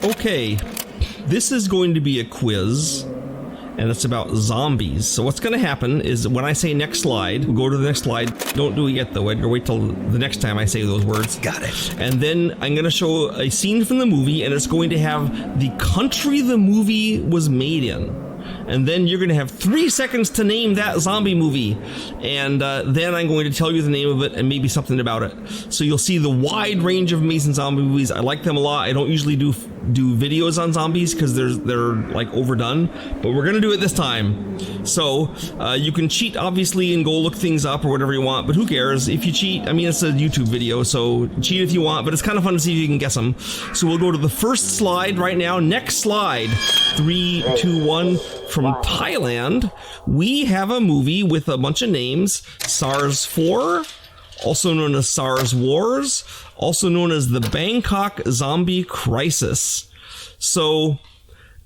Okay, this is going to be a quiz, and it's about zombies. So what's going to happen is when I say next slide, we'll go to the next slide. Don't do it yet though, Edgar. Wait till the next time I say those words. Got it. And then I'm going to show a scene from the movie, and it's going to have the country the movie was made in. And then you're going to have 3 seconds to name that zombie movie. And then I'm going to tell you the name of it and maybe something about it. So you'll see the wide range of amazing zombie movies. I like them a lot. I don't usually do videos on zombies because they're like overdone. But we're going to do it this time. So you can cheat, obviously, and go look things up or whatever you want. But who cares? If you cheat, I mean, it's a YouTube video. So cheat if you want. But it's kind of fun to see if you can guess them. So we'll go to the first slide right now. Next slide. 3, 2, 1. From Thailand, we have a movie with a bunch of names. SARS-4, also known as SARS Wars, also known as the Bangkok Zombie Crisis. So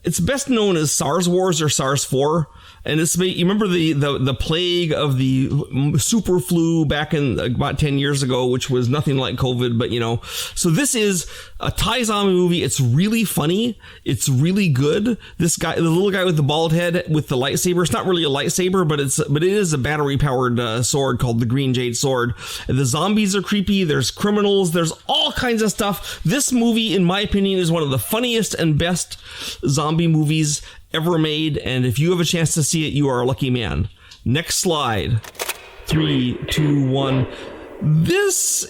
it's best known as SARS Wars or SARS-4. And it's, you remember the plague of the super flu back in about 10 years ago, which was nothing like COVID, but you know. So this is a Thai zombie movie. It's really funny. It's really good. This guy, the little guy with the bald head with the lightsaber, it's not really a lightsaber, but it is a battery powered sword called the Green Jade Sword. And the zombies are creepy. There's criminals. There's all kinds of stuff. This movie, in my opinion, is one of the funniest and best zombie movies ever made, and if you have a chance to see it, you are a lucky man. Next slide. 3, 2, 1. This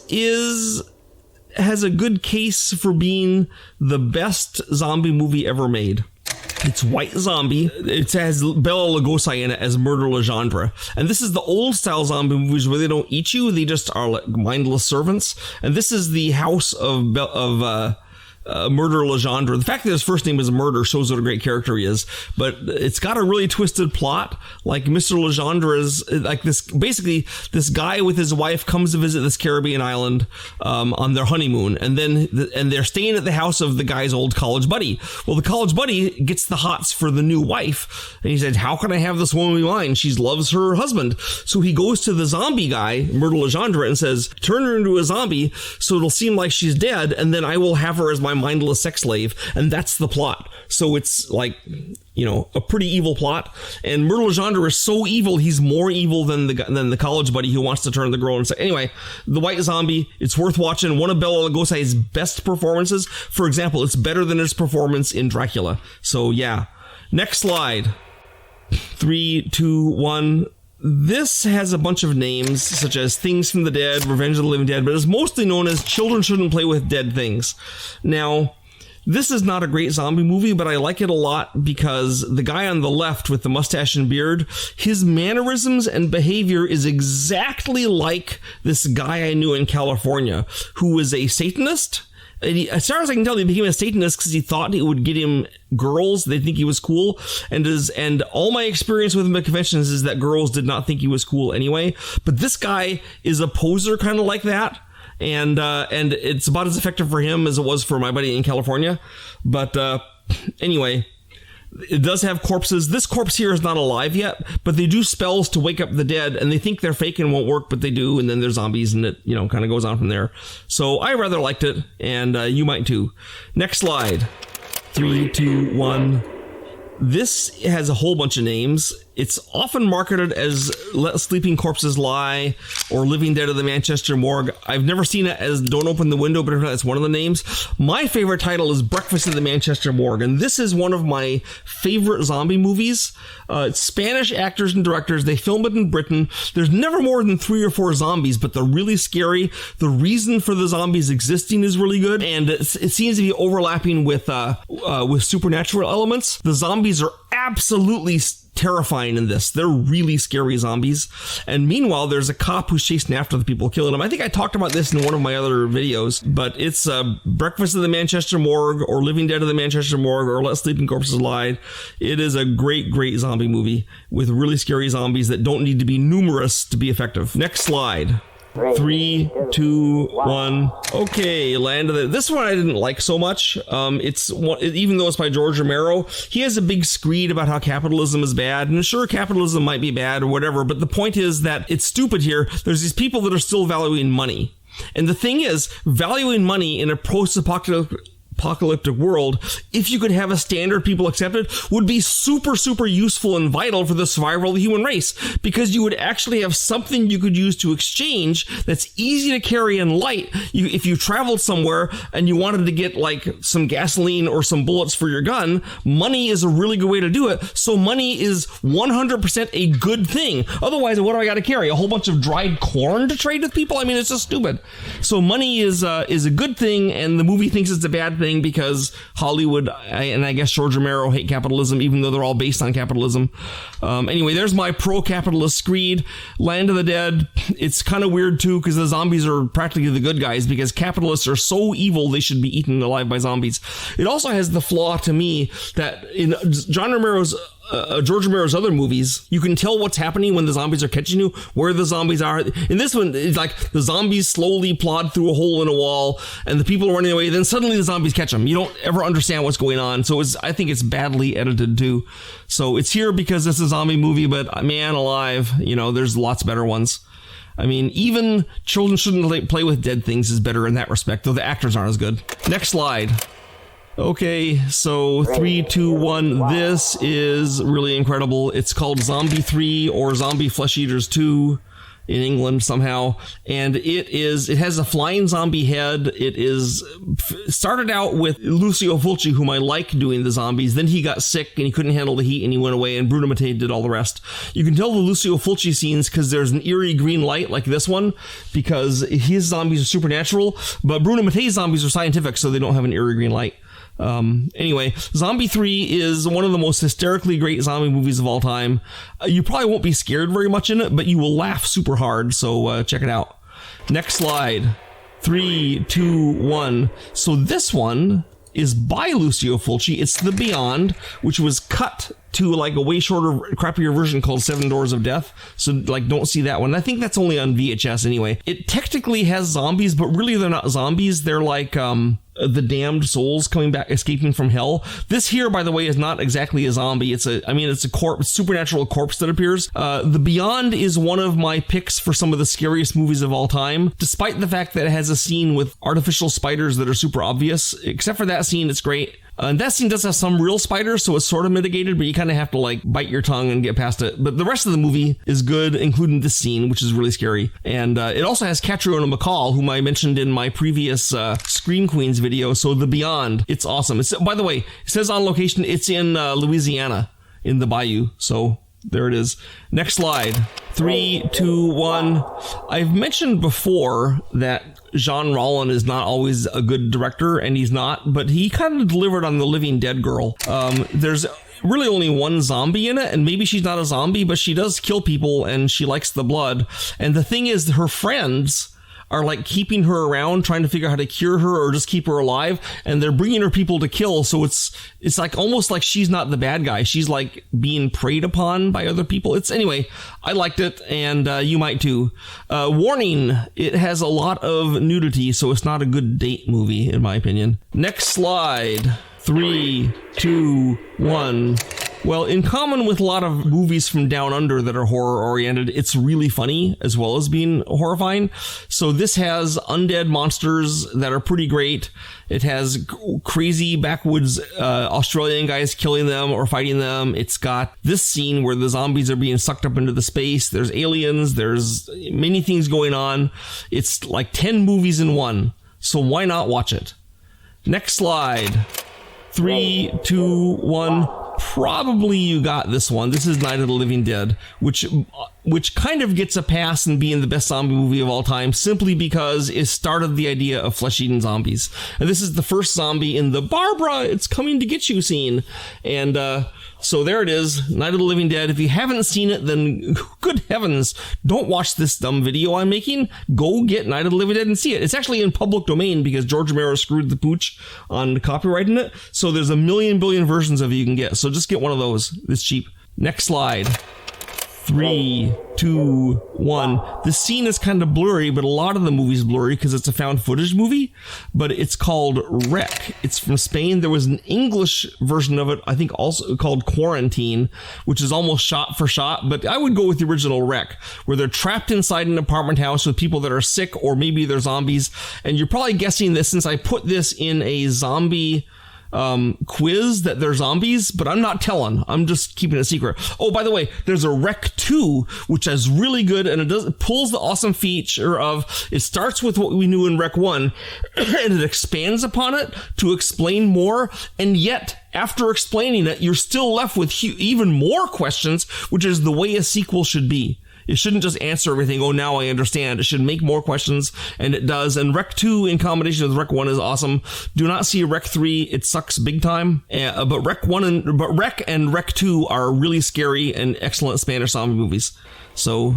has a good case for being the best zombie movie ever made. It's White Zombie. It has Bela Lugosi in it as Murder Legendre. And this is the old style zombie movies where they don't eat you, they just are like mindless servants. And this is the house of Murder Legendre. The fact that his first name is Murder shows what a great character he is, but it's got a really twisted plot. Like Mr. Legendre is like this, basically this guy with his wife comes to visit this Caribbean island on their honeymoon, and then they're staying at the house of the guy's old college buddy. Well, the college buddy gets the hots for the new wife, and he said, how can I have this woman be mine? She loves her husband. So he goes to the zombie guy, Murder Legendre, and says, turn her into a zombie so it'll seem like she's dead, and then I will have her as my mindless sex slave. And that's the plot. So it's like, you know, a pretty evil plot. And Murder Legendre is so evil, he's more evil than the college buddy who wants to turn the girl. And so anyway, the White Zombie, it's worth watching. One of Bela Lugosi's best performances. For example, it's better than his performance in Dracula. So yeah. Next slide. 3, 2, 1. This has a bunch of names, such as Things from the Dead, Revenge of the Living Dead, but it's mostly known as Children Shouldn't Play with Dead Things. Now, this is not a great zombie movie, but I like it a lot because the guy on the left with the mustache and beard, his mannerisms and behavior is exactly like this guy I knew in California who was a Satanist. And he, as far as I can tell, he became a Satanist because he thought it would get him girls. They think he was cool. And all my experience with him at conventions is that girls did not think he was cool anyway. But this guy is a poser kind of like that. And it's about as effective for him as it was for my buddy in California. But anyway, it does have corpses. This corpse here is not alive yet, but they do spells to wake up the dead, and they think they're fake and won't work, but they do, and then they're zombies, and it, you know, kind of goes on from there. So I rather liked it, and you might too. Next slide. 3, 2, 1. This has a whole bunch of names. It's often marketed as Let Sleeping Corpses Lie or Living Dead of the Manchester Morgue. I've never seen it as Don't Open the Window, but that's one of the names. My favorite title is Breakfast at the Manchester Morgue, and this is one of my favorite zombie movies. It's Spanish actors and directors. They filmed it in Britain. There's never more than 3 or 4 zombies, but they're really scary. The reason for the zombies existing is really good, and it seems to be overlapping with supernatural elements. The zombies are absolutely terrifying in this. They're really scary zombies. And meanwhile, there's a cop who's chasing after the people killing them. I think I talked about this in one of my other videos, but it's Breakfast of the Manchester Morgue or Living Dead of the Manchester Morgue or Let Sleeping Corpses Lie. It is a great, great zombie movie with really scary zombies that don't need to be numerous to be effective. Next slide. 3, 2, 1. Okay, Land of the... This one I didn't like so much. It's even though it's by George Romero, he has a big screed about how capitalism is bad. And sure, capitalism might be bad or whatever, but the point is that it's stupid here. There's these people that are still valuing money. And the thing is, valuing money in a post-apocalyptic world, if you could have a standard people accepted, would be super, super useful and vital for the survival of the human race, because you would actually have something you could use to exchange that's easy to carry and light. If you traveled somewhere and you wanted to get like some gasoline or some bullets for your gun, money is a really good way to do it. So money is 100% a good thing. Otherwise, what do I got to carry? A whole bunch of dried corn to trade with people? I mean, it's just stupid. So money is a good thing, and the movie thinks it's a bad thing because Hollywood and I guess George Romero hate capitalism, even though they're all based on capitalism. Anyway, there's my pro-capitalist screed. Land of the Dead, it's kind of weird too, because the zombies are practically the good guys, because capitalists are so evil they should be eaten alive by zombies. It also has the flaw to me that in George Romero's other movies, you can tell what's happening when the zombies are catching you, where the zombies are. In this one, it's like the zombies slowly plod through a hole in a wall and the people are running away, then suddenly the zombies catch them. You don't ever understand what's going on. So I think it's badly edited too. So it's here because it's a zombie movie, but man alive, there's lots better ones. I mean, even Children Shouldn't Play with Dead Things is better in that respect, though the actors aren't as good. Next slide. Okay, so 3, 2, 1. This is really incredible. It's called Zombie 3 or Zombie Flesh Eaters 2 in England somehow, and it has a flying zombie head. It is started out with Lucio Fulci, whom I like doing the zombies. Then he got sick and he couldn't handle the heat and he went away, and Bruno Mattei did all the rest. You can tell the Lucio Fulci scenes because there's an eerie green light like this one, because his zombies are supernatural, but Bruno Mattei's zombies are scientific, so they don't have an eerie green light. Anyway, Zombie 3 is one of the most hysterically great zombie movies of all time. You probably won't be scared very much in it, but you will laugh super hard, so check it out. Next slide. 3, 2, 1. So this one is by Lucio Fulci. It's The Beyond, which was cut to like a way shorter, crappier version called Seven Doors of Death. So like, don't see that one. I think that's only on VHS anyway. It technically has zombies, but really they're not zombies. They're like, the damned souls coming back, escaping from hell. This here, by the way, is not exactly a zombie. It's a corpse, supernatural corpse that appears. The Beyond is one of my picks for some of the scariest movies of all time, despite the fact that it has a scene with artificial spiders that are super obvious. Except for that scene, it's great. And that scene does have some real spiders, so it's sort of mitigated, but you kind of have to like bite your tongue and get past it. But the rest of the movie is good, including this scene, which is really scary. And it also has Catriona MacColl, whom I mentioned in my previous Scream Queens video. So The Beyond, it's awesome. By the way, it says on location, it's in Louisiana, in the bayou. So there it is. Next slide. 3, 2, 1. I've mentioned before that Jean Rollin is not always a good director, and he's not, but he kind of delivered on The Living Dead Girl. There's really only one zombie in it, and maybe she's not a zombie, but she does kill people and she likes the blood. And the thing is, her friends are like keeping her around, trying to figure out how to cure her or just keep her alive, and they're bringing her people to kill. So it's like almost like she's not the bad guy. She's like being preyed upon by other people. Anyway, I liked it, and you might too. Warning, it has a lot of nudity, so it's not a good date movie in my opinion. Next slide. 3, 2, 1. Well, in common with a lot of movies from down under that are horror-oriented, it's really funny as well as being horrifying. So this has undead monsters that are pretty great. It has crazy backwoods Australian guys killing them or fighting them. It's got this scene where the zombies are being sucked up into the space. There's aliens. There's many things going on. It's like 10 movies in one. So why not watch it? Next slide. 3, 2, 1. Probably you got this one. This is Night of the Living Dead, which kind of gets a pass in being the best zombie movie of all time, simply because it started the idea of flesh-eating zombies. And this is the first zombie in the Barbara, it's coming to get you scene. And so there it is, Night of the Living Dead. If you haven't seen it, then good heavens, don't watch this dumb video I'm making. Go get Night of the Living Dead and see it. It's actually in public domain because George Romero screwed the pooch on copyrighting it. So there's a billion versions of it you can get. So just get one of those. It's cheap. Next slide. 3, 2, 1. The scene is kind of blurry, but a lot of the movie's blurry because it's a found footage movie, but it's called Wreck. It's from Spain. There was an English version of it, I think also called Quarantine, which is almost shot for shot, but I would go with the original Wreck, where they're trapped inside an apartment house with people that are sick, or maybe they're zombies. And you're probably guessing this since I put this in a zombie quiz that they're zombies, but I'm not telling. I'm just keeping it a secret. Oh, by the way, there's a Wreck 2, which is really good, and it pulls the awesome feature of, it starts with what we knew in Wreck 1, and it expands upon it to explain more, and yet, after explaining it, you're still left with even more questions, which is the way a sequel should be. It shouldn't just answer everything, oh, now I understand. It should make more questions, and it does. And Wreck 2 in combination with Wreck 1 is awesome. Do not see Wreck 3. It sucks big time. But Wreck and Wreck 2 are really scary and excellent Spanish zombie movies. So,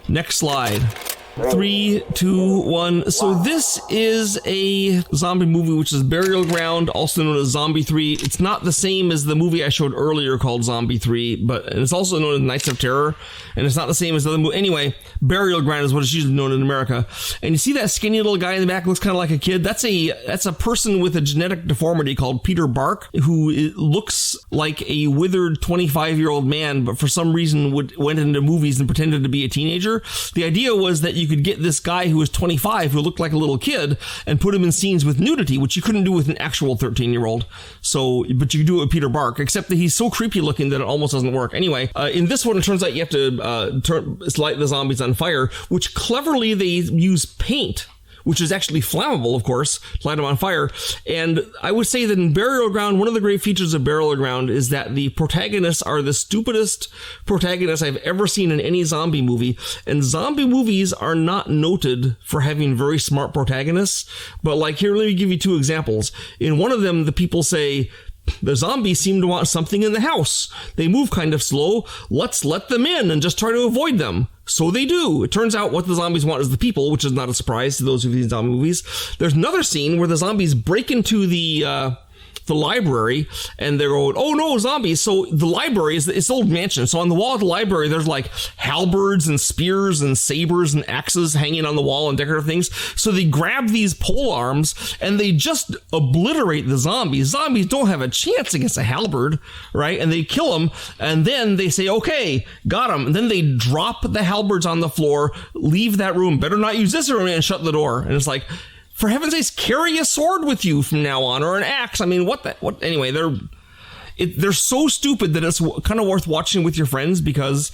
next slide. 3, 2, 1. So this is a zombie movie, which is Burial Ground, also known as Zombie 3. It's not the same as the movie I showed earlier called Zombie 3, but it's also known as Nights of Terror, and it's not the same as the other movie. Anyway, Burial Ground is what it's usually known in America. And you see that skinny little guy in the back looks kind of like a kid? That's a person with a genetic deformity called Peter Bark, who looks like a withered 25-year-old man, but for some reason went into movies and pretended to be a teenager. The idea was that you could get this guy who was 25 who looked like a little kid and put him in scenes with nudity, which you couldn't do with an actual 13-year-old. So, but you could do it with Peter Bark, except that he's so creepy looking that it almost doesn't work. Anyway, in this one, it turns out you have to light the zombies on fire, which cleverly they use paint, which is actually flammable, of course, to light them on fire. And I would say that in Burial Ground, one of the great features of Burial Ground is that the protagonists are the stupidest protagonists I've ever seen in any zombie movie. And zombie movies are not noted for having very smart protagonists. But like here, let me give you 2 examples. In one of them, the people say, the zombies seem to want something in the house. They move kind of slow. Let's let them in and just try to avoid them. So they do. It turns out what the zombies want is the people, which is not a surprise to those who've seen zombie movies. There's another scene where the zombies break into the library, and they're going, oh no, zombies. So the library is this old mansion. So on the wall of the library, there's like halberds and spears and sabers and axes hanging on the wall and decorative things. So they grab these pole arms and they just obliterate the zombies. Zombies don't have a chance against a halberd, right? And they kill them, and then they say, okay, got them. And then they drop the halberds on the floor, leave that room, better not use this room, and shut the door. And it's like, for heaven's sakes, carry a sword with you from now on, or an axe. I mean, what? Anyway, they're so stupid that it's kind of worth watching with your friends, because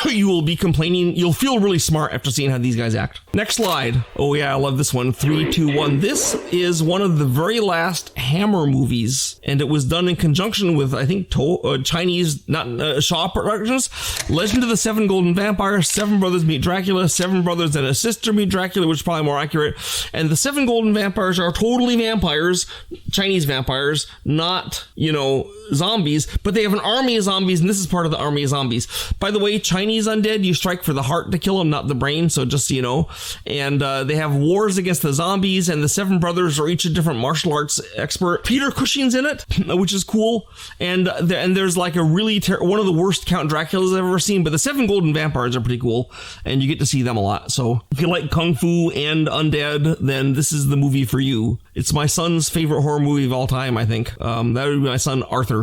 you will be complaining. You'll feel really smart after seeing how these guys act. Next slide. Oh yeah, I love this one. 3, 2, 1. This is one of the very last Hammer movies, and it was done in conjunction with, I think, Chinese, not Shaw Productions. Legend of the Seven Golden Vampires, Seven Brothers Meet Dracula, Seven Brothers and a Sister Meet Dracula, which is probably more accurate. And the Seven Golden Vampires are totally vampires, Chinese vampires, not, zombies, but they have an army of zombies, and this is part of the army of zombies. By the way, Chinese undead, you strike for the heart to kill them, not the brain, so just so you know. And they have wars against the zombies, and the Seven Brothers are each a different martial arts expert. Peter Cushing's in it, which is cool. And there's like a really one of the worst Count Draculas I've ever seen, but the Seven Golden Vampires are pretty cool, and you get to see them a lot. So if you like kung fu and undead, then this is the movie for you. It's my son's favorite horror movie of all time, I think. That would be my son Arthur.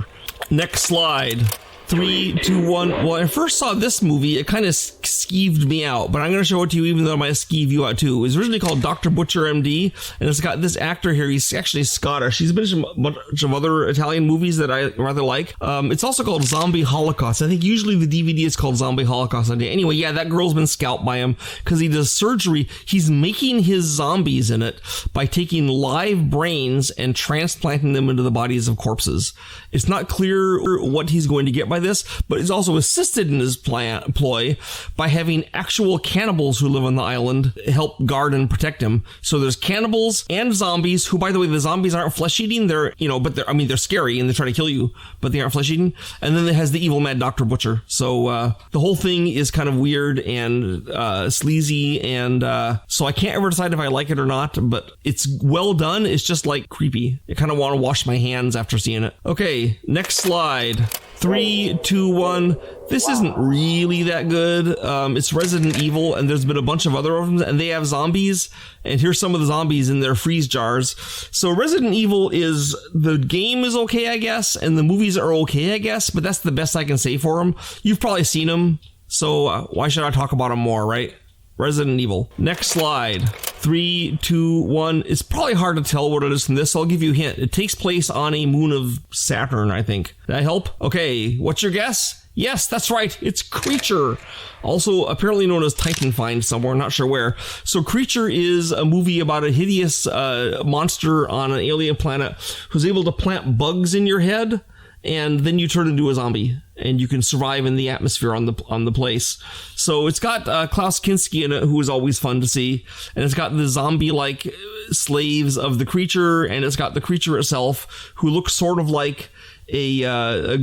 Next slide. 3, 2, 1. Well, I first saw this movie, it kind of skeeved me out, but I'm going to show it to you even though it might skeeve you out too. It was originally called Dr. Butcher MD, and it's got this actor here. He's actually Scottish. He's been in a bunch of other Italian movies that I rather like. It's also called Zombie Holocaust. I think usually the DVD is called Zombie Holocaust. Anyway, yeah, that girl's been scalped by him because he does surgery. He's making his zombies in it by taking live brains and transplanting them into the bodies of corpses. It's not clear what he's going to get by this, but he's also assisted in his ploy by having actual cannibals who live on the island help guard and protect him. So there's cannibals and zombies who, by the way, the zombies aren't flesh-eating. They're they're scary and they try to kill you, but they aren't flesh-eating. And then it has the evil mad Dr. Butcher. So the whole thing is kind of weird and sleazy, and so I can't ever decide if I like it or not, but it's well done. It's just like creepy. I kind of want to wash my hands after seeing it. Okay, next slide. 3, 2, 1. This isn't really that good. It's Resident Evil, and there's been a bunch of other of them, and they have zombies. And here's some of the zombies in their freeze jars. So Resident Evil the game is okay, I guess, and the movies are okay, I guess, but that's the best I can say for them. You've probably seen them, so why should I talk about them more, right? Resident Evil. Next slide. 3, 2, 1. It's probably hard to tell what it is from this, so I'll give you a hint. It takes place on a moon of Saturn, I think. Did that help? Okay, what's your guess? Yes, that's right. It's Creature. Also apparently known as Titan Find somewhere, not sure where. So Creature is a movie about a hideous monster on an alien planet who's able to plant bugs in your head, and then you turn into a zombie, and you can survive in the atmosphere on the place. So it's got Klaus Kinski in it, who is always fun to see, and it's got the zombie-like slaves of the creature, and it's got the creature itself, who looks sort of like the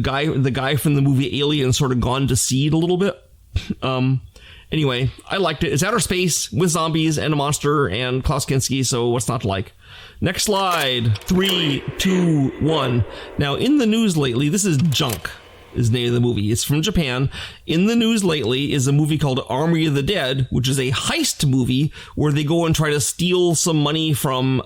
guy from the movie Alien, sort of gone to seed a little bit. Anyway, I liked it. It's outer space with zombies and a monster and Klaus Kinski, so what's not to like? Next slide. 3, 2, 1. Now, in the news lately, this is Junk, is the name of the movie. It's from Japan. In the news lately is a movie called Army of the Dead, which is a heist movie where they go and try to steal some money from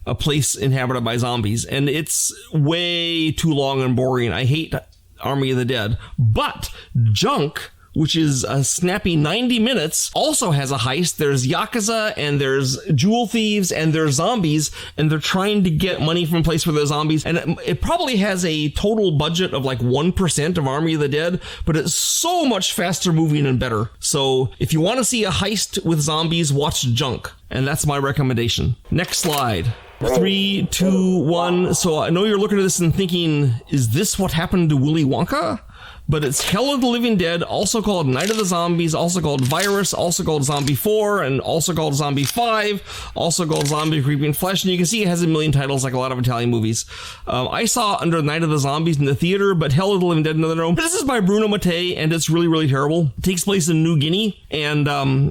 a place inhabited by zombies. And it's way too long and boring. I hate Army of the Dead. But Junk, which is a snappy 90 minutes, also has a heist. There's Yakuza, and there's jewel thieves, and there's zombies, and they're trying to get money from a place where there's zombies. And it probably has a total budget of like 1% of Army of the Dead, but it's so much faster moving and better. So if you want to see a heist with zombies, watch Junk. And that's my recommendation. Next slide. 3, 2, 1. So I know you're looking at this and thinking, is this what happened to Willy Wonka? But it's Hell of the Living Dead, also called Night of the Zombies, also called Virus, also called Zombie 4, and also called Zombie 5, also called Zombie Creeping Flesh. And you can see it has a million titles like a lot of Italian movies. I saw Under Night of the Zombies in the theater, but Hell of the Living Dead, another no. This is by Bruno Mattei, and it's really, really terrible. It takes place in New Guinea, and I'm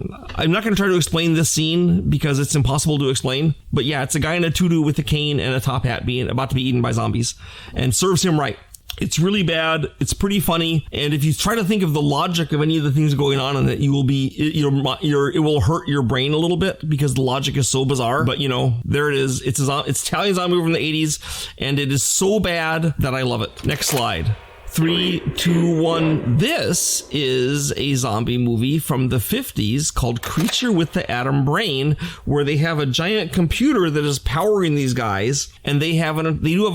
not going to try to explain this scene because it's impossible to explain. But yeah, it's a guy in a tutu with a cane and a top hat about to be eaten by zombies, and serves him right. It's really bad. It's pretty funny. And if you try to think of the logic of any of the things going on in it, you will it will hurt your brain a little bit because the logic is so bizarre. But there it is. It's Italian zombie movie from the 80s, and it is so bad that I love it. Next slide. 3, 2, 1. This is a zombie movie from the 50s called Creature with the Atom Brain, where they have a giant computer that is powering these guys, and they do have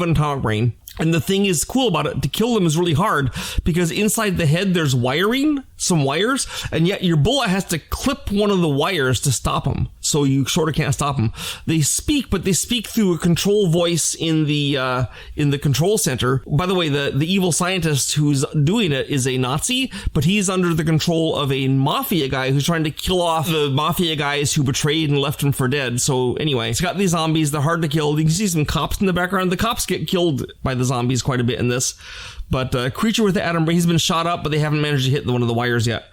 an atomic brain. And the thing is cool about it, to kill them is really hard because inside the head there's some wires, and yet your bullet has to clip one of the wires to stop them. So you sort of can't stop them. They speak, but they speak through a control voice in the control center. By the way, the evil scientist who's doing it is a Nazi, but he's under the control of a mafia guy who's trying to kill off the mafia guys who betrayed and left him for dead. So anyway, it's got these zombies. They're hard to kill. You can see some cops in the background. The cops get killed by the zombies quite a bit in this. But Creature with the Atom Brain, he's been shot up, but they haven't managed to hit one of the wires yet.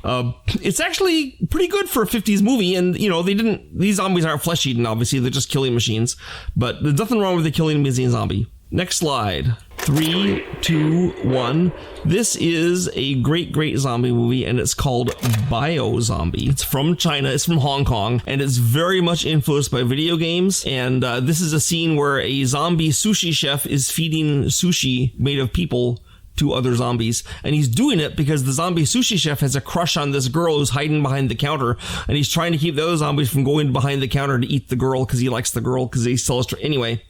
It's actually pretty good for a 50s movie, and these zombies aren't flesh eating, obviously, they're just killing machines, but there's nothing wrong with the killing a machine zombie. Next slide. 3, 2, 1. This is a great zombie movie, and it's called Biozombie. It's from China, it's from Hong Kong, and it's very much influenced by video games. And this is a scene where a zombie sushi chef is feeding sushi made of people to other zombies, and he's doing it because the zombie sushi chef has a crush on this girl who's hiding behind the counter, and he's trying to keep the other zombies from going behind the counter to eat the girl because he likes the girl because they still anyway.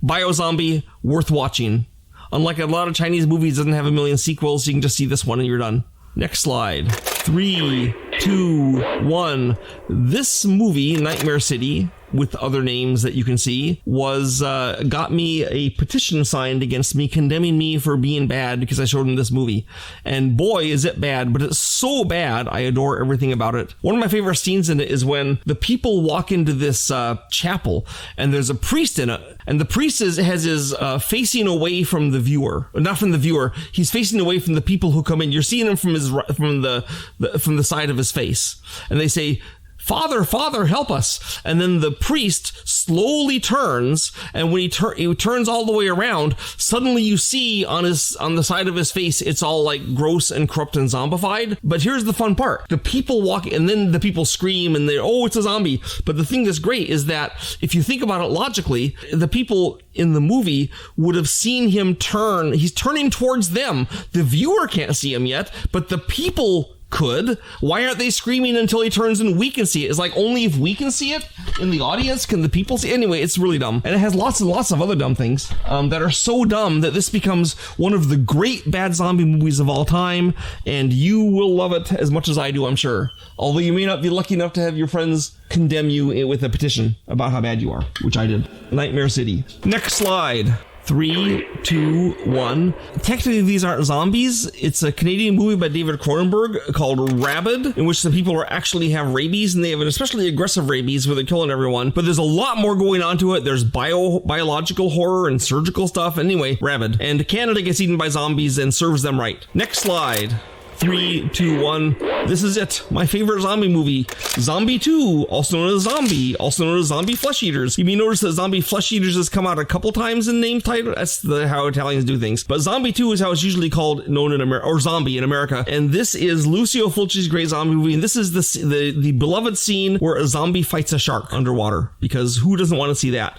Biozombie, worth watching. Unlike a lot of Chinese movies, it doesn't have a million sequels, so you can just see this one and you're done. Next slide. 3, 2, 1. This movie, Nightmare City, with other names that you can see, got me a petition signed against me, condemning me for being bad because I showed him this movie. And boy, is it bad, but it's so bad, I adore everything about it. One of my favorite scenes in it is when the people walk into this chapel, and there's a priest in it, and the priest has his facing away from the viewer. Not from the viewer, he's facing away from the people who come in. You're seeing him from the side of his face. And they say, "Father, Father, help us." And then the priest slowly turns, and when he turns all the way around, suddenly you see on the side of his face, it's all like gross and corrupt and zombified. But here's the fun part. The people walk, and then the people scream, and oh, it's a zombie. But the thing that's great is that if you think about it logically, the people in the movie would have seen him turn. He's turning towards them. The viewer can't see him yet, but the people could. Why aren't they screaming until he turns and we can see it? It's like only if we can see it in the audience can the people see it. Anyway, it's really dumb. And it has lots and lots of other dumb things that are so dumb that this becomes one of the great bad zombie movies of all time, and you will love it as much as I do, I'm sure. Although you may not be lucky enough to have your friends condemn you with a petition about how bad you are, which I did. Nightmare City. Next slide. 3, 2, 1. Technically, these aren't zombies. It's a Canadian movie by David Cronenberg called Rabid, in which some people actually have rabies, and they have an especially aggressive rabies where they're killing everyone. But there's a lot more going on to it. There's biological horror and surgical stuff. Anyway, Rabid. And Canada gets eaten by zombies and serves them right. Next slide. 3, 2, 1. This is it. My favorite zombie movie. Zombie 2, also known as Zombie, also known as Zombie Flesh Eaters. You may notice that Zombie Flesh Eaters has come out a couple times in name title. That's how Italians do things. But Zombie 2 is how it's usually called, known in America, or Zombie in America. And this is Lucio Fulci's great zombie movie. And this is the beloved scene where a zombie fights a shark underwater. Because who doesn't want to see that?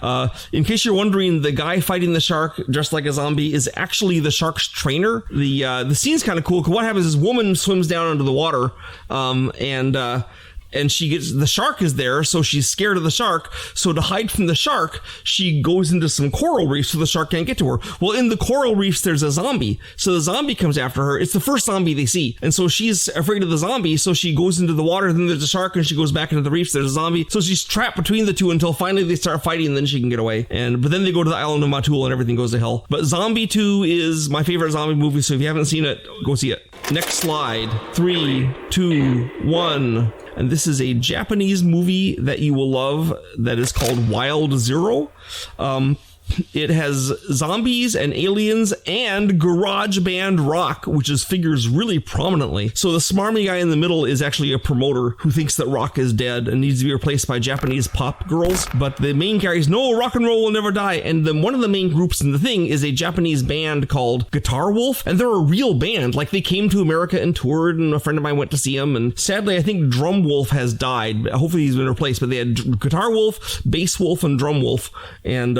In case you're wondering, the guy fighting the shark dressed like a zombie is actually the shark's trainer. The scene's kind of cool, because what happens is woman swims down under the water, and she gets, the shark is there, so she's scared of the shark. So to hide from the shark, she goes into some coral reefs so the shark can't get to her. Well, in the coral reefs, there's a zombie. So the zombie comes after her. It's the first zombie they see. And so she's afraid of the zombie, so she goes into the water, then there's a shark, and she goes back into the reefs, there's a zombie. So she's trapped between the two until finally they start fighting, and then she can get away. But then they go to the island of Matul, and everything goes to hell. But Zombie 2 is my favorite zombie movie, so if you haven't seen it, go see it. Next slide. 3, 2, 1. And this is a Japanese movie that you will love that is called Wild Zero. It has zombies and aliens and garage band rock, which figures really prominently. So the smarmy guy in the middle is actually a promoter who thinks that rock is dead and needs to be replaced by Japanese pop girls. But the main guy is, no, rock and roll will never die. And then one of the main groups in the thing is a Japanese band called Guitar Wolf. And they're a real band. Like, they came to America and toured, and a friend of mine went to see them. And sadly, I think Drum Wolf has died. Hopefully he's been replaced. But they had Guitar Wolf, Bass Wolf, and Drum Wolf. And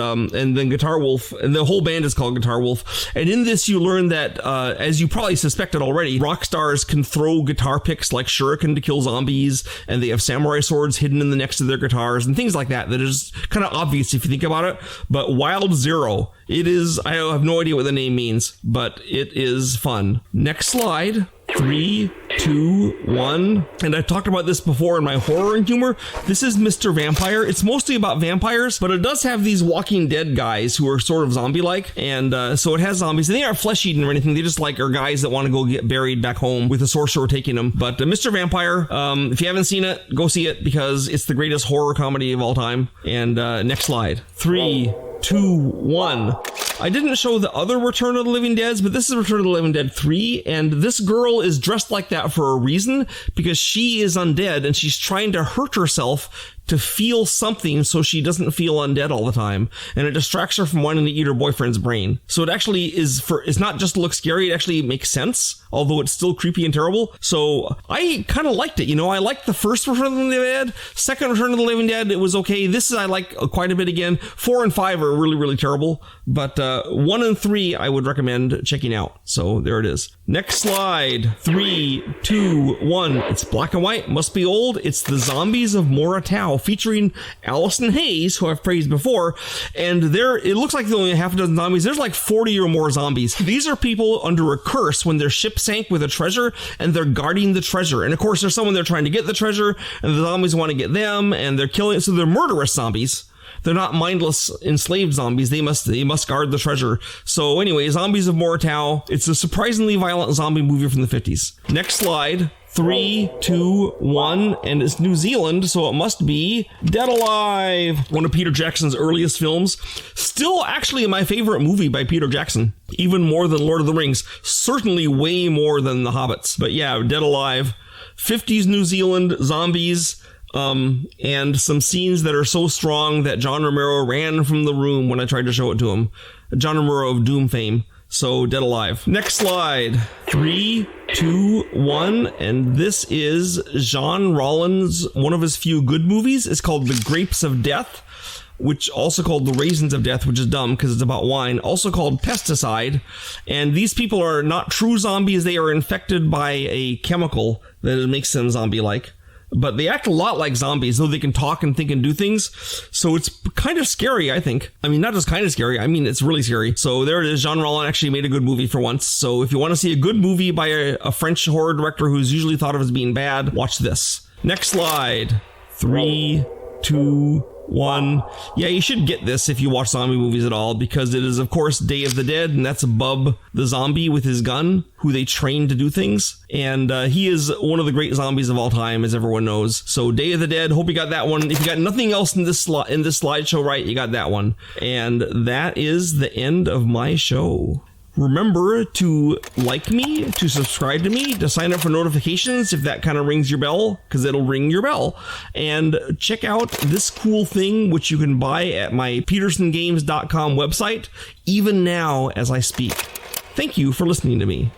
then Guitar Wolf, and the whole band is called Guitar Wolf. And in this, you learn that, as you probably suspected already, rock stars can throw guitar picks like shuriken to kill zombies, and they have samurai swords hidden in the necks of their guitars, and things like that is kind of obvious if you think about it. But Wild Zero, it is, I have no idea what the name means, but it is fun. Next slide. 3, 2, 1. And I talked about this before in my horror and humor. This is Mr. Vampire. It's mostly about vampires, but it does have these Walking Dead guys who are sort of zombie-like. And so it has zombies. And they aren't flesh-eating or anything. They just are guys that want to go get buried back home with a sorcerer taking them. But Mr. Vampire, if you haven't seen it, go see it, because it's the greatest horror comedy of all time. And next slide. 3, 2, 1. I didn't show the other Return of the Living Deads, but this is Return of the Living Dead 3, and this girl is dressed like that for a reason, because she is undead, and she's trying to hurt herself to feel something so she doesn't feel undead all the time, and it distracts her from wanting to eat her boyfriend's brain. So it actually it's not just to look scary, it actually makes sense, although it's still creepy and terrible. So I kind of liked it, I liked the first Return of the Living Dead, second Return of the Living Dead, it was okay. This I like quite a bit again. 4 and 5 are really, really terrible, but 1 and 3 I would recommend checking out. So there it is. Next slide. 3, 2, 1. It's black and white, must be old. It's The Zombies of MORA, featuring Allison Hayes, who I've praised before. And it looks like there's only half a dozen zombies. There's like 40 or more zombies. These are people under a curse when their ship sank with a treasure, and they're guarding the treasure. And of course, there's someone there trying to get the treasure, and the zombies want to get them, and they're killing. So they're murderous zombies. They're not mindless enslaved zombies. They must guard the treasure. So anyway, Zombies of MORA. It's a surprisingly violent zombie movie from the 50s. Next slide. 3, 2, 1, and it's New Zealand, so it must be Dead Alive, one of Peter Jackson's earliest films. Still actually my favorite movie by Peter Jackson, even more than Lord of the Rings, certainly way more than The Hobbits. But yeah, Dead Alive, 50s New Zealand, zombies. and some scenes that are so strong that John Romero ran from the room when I tried to show it to him. John Romero of Doom fame. So Dead Alive. Next slide. 3, 2, 1. And this is Jean Rollins' one of his few good movies. It's called The Grapes of Death, which also called The Raisins of Death, which is dumb because it's about wine. Also called Pesticide. And these people are not true zombies. They are infected by a chemical that makes them zombie-like. But they act a lot like zombies, though they can talk and think and do things. So it's kind of scary, I think. I mean, not just kind of scary. I mean, it's really scary. So there it is. Jean Rollin actually made a good movie for once. So if you want to see a good movie by a French horror director who's usually thought of as being bad, watch this. Next slide. 3, 2, 1. Yeah, you should get this if you watch zombie movies at all, because it is, of course, Day of the Dead, and that's Bub the zombie with his gun, who they train to do things. And he is one of the great zombies of all time, as everyone knows. So Day of the Dead, hope you got that one. If you got nothing else in this slideshow right, you got that one. And that is the end of my show. Remember to like me, to subscribe to me, to sign up for notifications if that kind of rings your bell, because it'll ring your bell. And check out this cool thing, which you can buy at my petersengames.com website, even now as I speak. Thank you for listening to me.